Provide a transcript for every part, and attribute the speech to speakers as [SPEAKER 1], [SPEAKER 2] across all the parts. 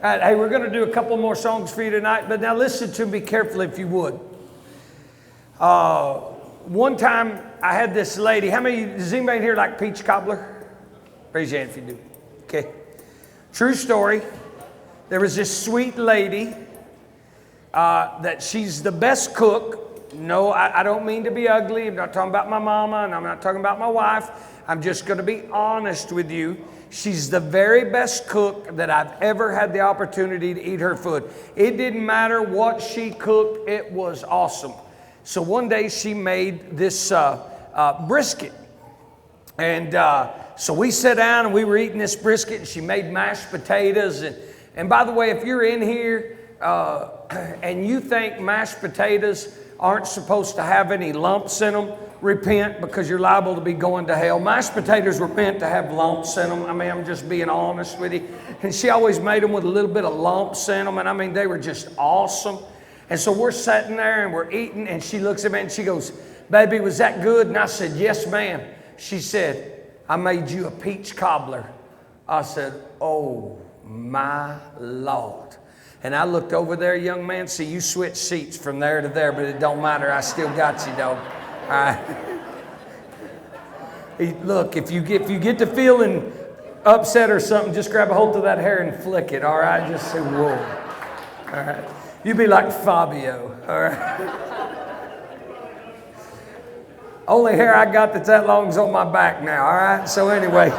[SPEAKER 1] Hey, we're going to do a couple more songs for you tonight, but now listen to me carefully if you would. One time I had this lady. Does anybody here like Peach Cobler? Raise your hand if you do. Okay. True story. There was this sweet lady that she's the best cook. No, I don't mean to be ugly. I'm not talking about my mama, and I'm not talking about my wife. I'm just going to be honest with you. She's the very best cook that I've ever had the opportunity to eat her food. It didn't matter what she cooked. It was awesome. So one day she made this brisket. And so we sat down and we were eating this brisket, and she made mashed potatoes. And by the way, if you're in here and you think mashed potatoes aren't supposed to have any lumps in them, repent, because you're liable to be going to hell. Mashed potatoes were meant to have lumps in them. I mean, I'm just being honest with you. And she always made them with a little bit of lumps in them. And I mean, they were just awesome. And so we're sitting there and we're eating, and she looks at me and she goes, "Baby, was that good?" And I said, "Yes, ma'am." She said, "I made you a peach cobbler." I said, "Oh my Lord." And I looked over there, young man. See, you switched seats from there to there, but it don't matter. I still got you, dog. All right. Look, if you get to feeling upset or something, just grab a hold of that hair and flick it. All right, just say whoa. All right, you be like Fabio. All right. Only hair I got that's that long is on my back now. All right. So anyway.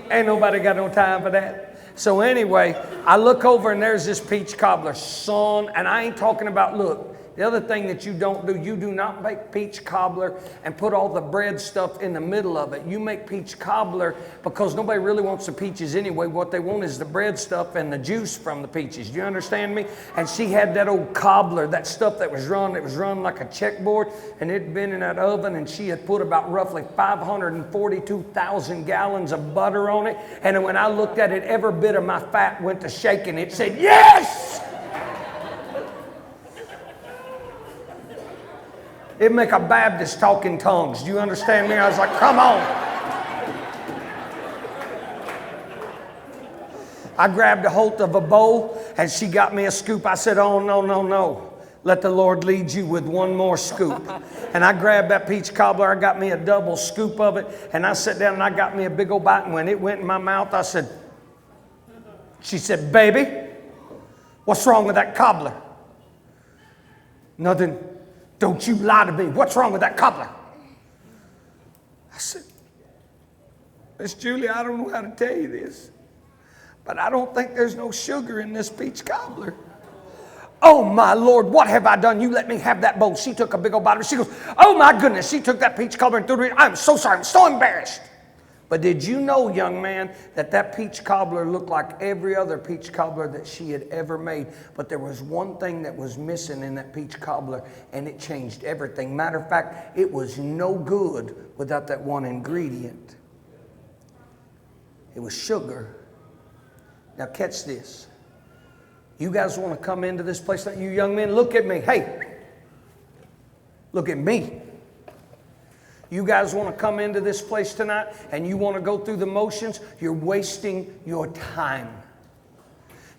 [SPEAKER 1] Ain't nobody got no time for that. So anyway, I look over and there's this peach cobbler, son, and I ain't talking about, look, the other thing that you don't do, you do not make peach cobbler and put all the bread stuff in the middle of it. You make peach cobbler because nobody really wants the peaches anyway. What they want is the bread stuff and the juice from the peaches. Do you understand me? And she had that old cobbler, that stuff that was run like a checkboard, and it'd been in that oven, and she had put about roughly 542,000 gallons of butter on it. And when I looked at it, every bit of my fat went to shaking. It said, "Yes!" It'd make a Baptist talk in tongues. Do you understand me? I was like, come on. I grabbed a hold of a bowl and she got me a scoop. I said, "Oh, no, no, no. Let the Lord lead you with one more scoop." And I grabbed that peach cobbler. I got me a double scoop of it. And I sat down and I got me a big old bite. And when it went in my mouth, she said, "Baby, what's wrong with that cobbler?" "Nothing. Don't you lie to me. What's wrong with that cobbler?" I said, "Miss Julie, I don't know how to tell you this, but I don't think there's no sugar in this peach cobbler." "Oh my Lord, what have I done? You let me have that bowl." She took a big old bite. She goes, "Oh my goodness." She took that peach cobbler and threw it. "I'm so sorry. I'm so embarrassed." But did you know, young man, that peach cobbler looked like every other peach cobbler that she had ever made? But there was one thing that was missing in that peach cobbler, and it changed everything. Matter of fact, it was no good without that one ingredient. It was sugar. Now catch this. You guys want to come into this place? You young men, look at me. Hey, look at me. You guys want to come into this place tonight and you want to go through the motions? You're wasting your time.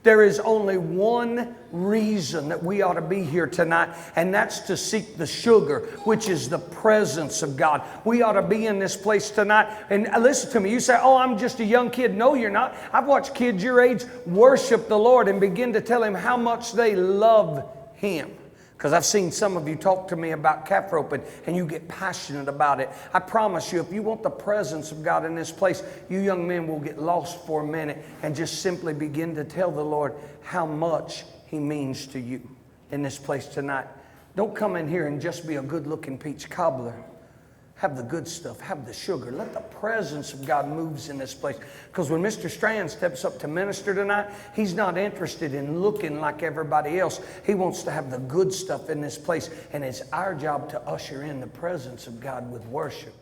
[SPEAKER 1] There is only one reason that we ought to be here tonight, and that's to seek the sugar, which is the presence of God. We ought to be in this place tonight. And listen to me, you say, "Oh, I'm just a young kid." No, you're not. I've watched kids your age worship the Lord and begin to tell Him how much they love Him. Because I've seen some of you talk to me about calf roping and you get passionate about it. I promise you, if you want the presence of God in this place, you young men will get lost for a minute and just simply begin to tell the Lord how much He means to you in this place tonight. Don't come in here and just be a good-looking peach cobbler. Have the good stuff. Have the sugar. Let the presence of God moves in this place. Because when Mr. Strand steps up to minister tonight, he's not interested in looking like everybody else. He wants to have the good stuff in this place. And it's our job to usher in the presence of God with worship.